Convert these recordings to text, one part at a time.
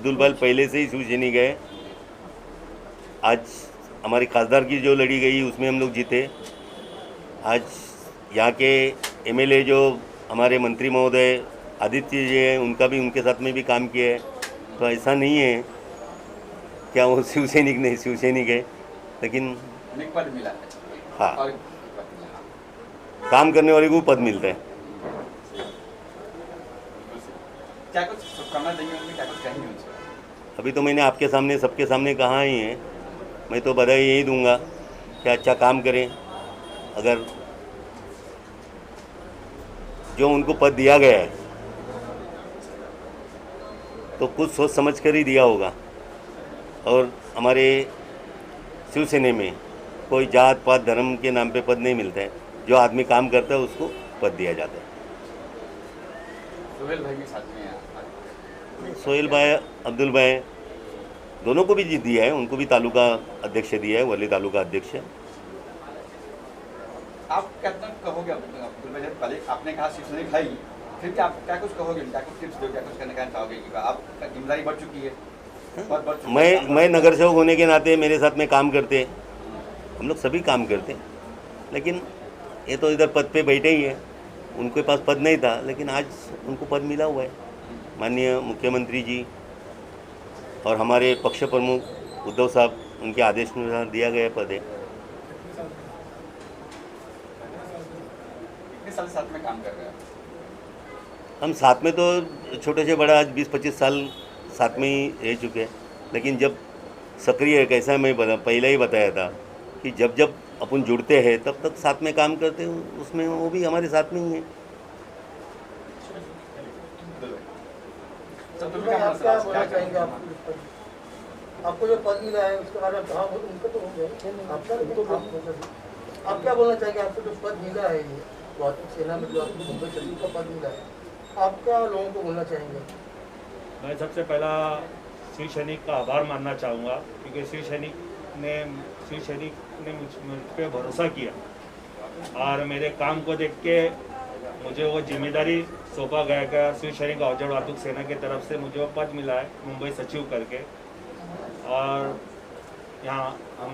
अब्दुल भाई पहले से ही शिवसैनिक है। आज हमारी खासदार की जो लड़ी गई उसमें हम लोग जीते। आज यहाँ के एमएलए जो हमारे मंत्री महोदय आदित्य जी हैं, उनका भी उनके साथ में भी काम किया है। तो ऐसा नहीं है क्या वो शिवसैनिक नहीं, शिवसैनिक है, लेकिन पद मिला है। हाँ, और काम करने वाले को पद मिलता है। क्या कुछ शुभकामना देंगे उनमें, क्या कुछ कहेंगे उनसे? अभी तो मैंने आपके सामने सबके सामने कहा ही है। मैं तो बधाई यही दूंगा कि अच्छा काम करें। अगर जो उनको पद दिया गया है तो कुछ सोच समझ कर ही दिया होगा। और हमारे शिवसेना में कोई जात पात धर्म के नाम पे पद नहीं मिलता है। जो आदमी काम करता है उसको पद दिया जाता है। सोहेल भाई भी साथ में हैं। सोहेल भाई, अब्दुल भाई दोनों को भी जीत दिया है। उनको भी तालुका अध्यक्ष दिया है, वली तालुका अध्यक्ष है। आप कितना कहोगे अब्दुल भाई, पहले आपने कहा शिवसैनिक भाई, फिर क्या आप क्या कुछ कहोगे, क्या कुछ टिप्स दो, क्या कुछ करने का चाहोगे कि आपका जिम्मेदारी बढ़ चुकी है, पद बढ़ चुका है? मैं नगर सेवक होने के नाते मेरे साथ में काम करते हैं, हम लोग सभी काम करते हैं। लेकिन ये तो इधर पद पे बैठे ही हैं। उनके पास पद नहीं था, लेकिन आज उनको पद मिला हुआ है। माननीय मुख्यमंत्री जी और हमारे पक्ष प्रमुख उद्धव साहब, उनके आदेश अनुसार दिया गया पद है। कितने साल साथ में काम कर रहे हैं? हम साथ में तो छोटे से बड़ा आज 20-25 साल साथ में ही रह चुके हैं। लेकिन जब सक्रिय कैसा मैं पहले ही बताया था कि जब जब अपन जुड़ते हैं तब तक साथ में काम करते हैं, उसमें वो भी हमारे साथ में ही है। आपको जो पद मिला है उसके बारे में कहा उनका तो हो गया, आप क्या बोलना चाहेंगे? आपको जो पद मिला है, ये भौतिक सेना में जो आपको मुंबई सचिव का पद मिला है, आप क्या लोगों को बोलना चाहेंगे? मैं सबसे पहला शिवसैनिक का आभार मानना चाहूँगा, क्योंकि शिवसैनिक ने मुझ पे भरोसा किया और मेरे काम को देख के मुझे वो जिम्मेदारी सौंपा गया कि शिवसैनिक अवजड़ वाहतुक सेना की तरफ से मुझे वो पद मिला है मुंबई सचिव करके। और यहाँ हम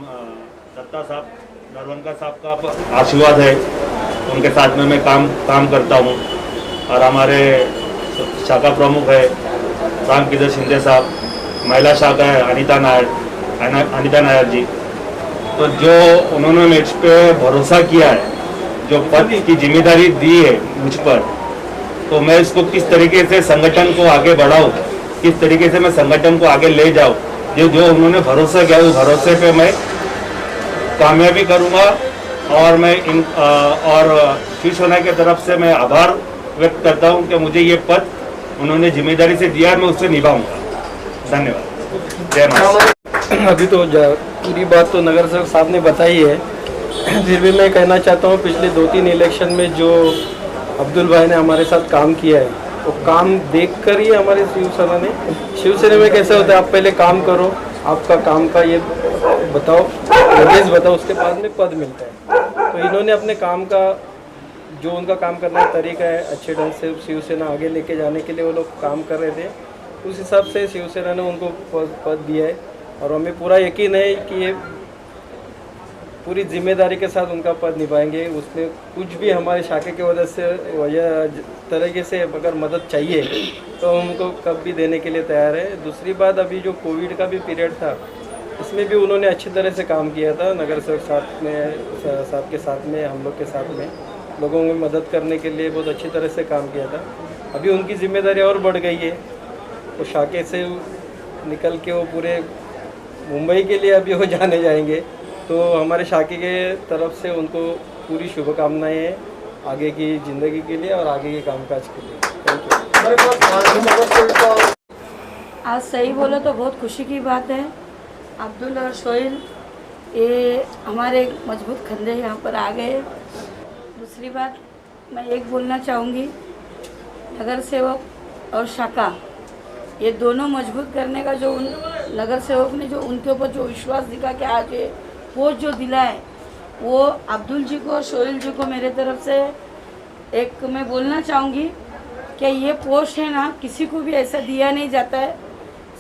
दत्ता साहब, नरवनका साहब का आशीर्वाद है, उनके साथ में मैं काम करता हूँ। और हमारे शाखा प्रमुख है राम किशोर शिंदे साहब, महिला शाखा है अनिता नायर जी। तो जो उन्होंने मुझ पे भरोसा किया है, जो पद की जिम्मेदारी दी है मुझ पर, तो मैं इसको किस तरीके से संगठन को आगे बढ़ाऊँ, किस तरीके से मैं संगठन को आगे ले जाऊँ, जो उन्होंने भरोसा किया उस भरोसे पे मैं कामयाबी करूँगा। और मैं और शिवसेना की तरफ से मैं आभार व्यक्त करता हूँ कि मुझे ये पद उन्होंने जिम्मेदारी से दिया, मैं उससे निभाऊंगा। धन्यवाद। जय माता। अभी तो पूरी बात तो नगर सेवक साहब ने बताई है, फिर भी मैं कहना चाहता हूँ पिछले 2-3 इलेक्शन में जो अब्दुल भाई ने हमारे साथ काम किया है, वो काम देखकर ही हमारे शिवसेना में कैसे होता है, आप पहले काम करो, आपका काम का ये बताओ, एवरेज बताओ, उसके बाद में पद मिलता है। तो इन्होंने अपने काम का जो उनका काम करने का तरीका है, अच्छे ढंग से शिवसेना आगे लेके जाने के लिए वो लोग काम कर रहे थे, उस हिसाब से शिवसेना ने उनको पद दिया है। और हमें पूरा यकीन है कि ये पूरी जिम्मेदारी के साथ उनका पद निभाएंगे। उसमें कुछ भी हमारे शाखे की वजह तरीके से अगर मदद चाहिए तो हम उनको कब भी देने के लिए तैयार है। दूसरी बात, अभी जो कोविड का भी पीरियड था, इसमें भी उन्होंने अच्छी तरह से काम किया था। नगर सेवक साहब के साथ में, हम लोग के साथ में, लोगों में मदद करने के लिए बहुत अच्छी तरह से काम किया था। अभी उनकी जिम्मेदारी और बढ़ गई है, वो शाखे से निकल के वो पूरे मुंबई के लिए अभी वो जाने जाएंगे। तो हमारे शाखे के तरफ से उनको पूरी शुभकामनाएं हैं आगे की ज़िंदगी के लिए और आगे के कामकाज के लिए। Thank you. आज सही बोलो तो बहुत खुशी की बात है। अब्दुल और सोहेल ये हमारे मजबूत कंधे यहाँ पर आ गए। दूसरी बात मैं एक बोलना चाहूँगी, नगर सेवक और शाखा ये दोनों मजबूत करने का जो नगर सेवक ने जो उनके ऊपर जो विश्वास दिखा के आज ये पोस्ट जो दिला है, वो अब्दुल जी को और सोहेल जी को मेरे तरफ से एक मैं बोलना चाहूँगी कि ये पोस्ट है ना, किसी को भी ऐसा दिया नहीं जाता है।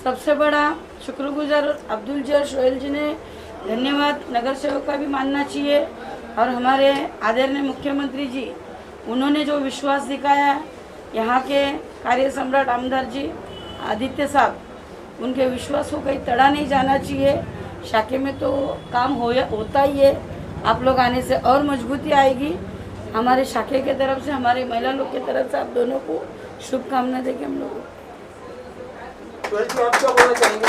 सबसे बड़ा शुक्रगुजार अब्दुल जी और सोहेल जी ने धन्यवाद नगर सेवक का भी मानना चाहिए, और हमारे आदरणीय मुख्यमंत्री जी, उन्होंने जो विश्वास दिखाया, यहाँ के कार्य सम्राट आमदार जी आदित्य साहब, उनके विश्वास को कहीं तड़ा नहीं जाना चाहिए। शाखे में तो काम होता ही है, आप लोग आने से और मजबूती आएगी। हमारे शाखे के तरफ से, हमारे महिला लोग की तरफ से आप दोनों को शुभकामना देंगे हम लोग। आप क्या बोलना चाहेंगे?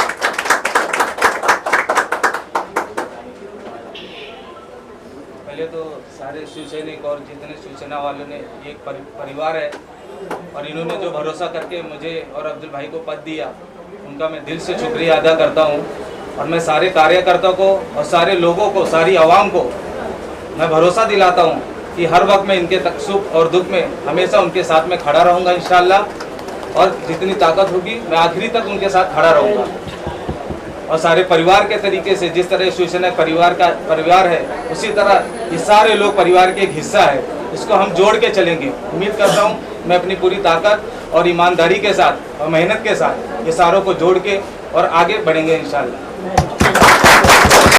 पहले तो सारे शिव सैनिक और जितने शिवसेना वालों ने एक परिवार है, और इन्होंने जो भरोसा करके मुझे और अब्दुल भाई को पद दिया, उनका मैं दिल से शुक्रिया अदा करता हूं। और मैं सारे कार्यकर्ताओं को और सारे लोगों को, सारी आवाम को मैं भरोसा दिलाता हूं कि हर वक्त मैं इनके तक सुख और दुख में हमेशा उनके साथ में खड़ा रहूँगा इंशाअल्लाह, और जितनी ताकत होगी मैं आखिरी तक उनके साथ खड़ा रहूँगा। और सारे परिवार के तरीके से, जिस तरह शिवसेना परिवार है, उसी तरह ये सारे लोग परिवार के एक हिस्सा है, इसको हम जोड़ के चलेंगे। उम्मीद करता हूँ मैं अपनी पूरी ताकत और ईमानदारी के साथ और मेहनत के साथ ये सारों को जोड़ के और आगे बढ़ेंगे इंशाअल्लाह।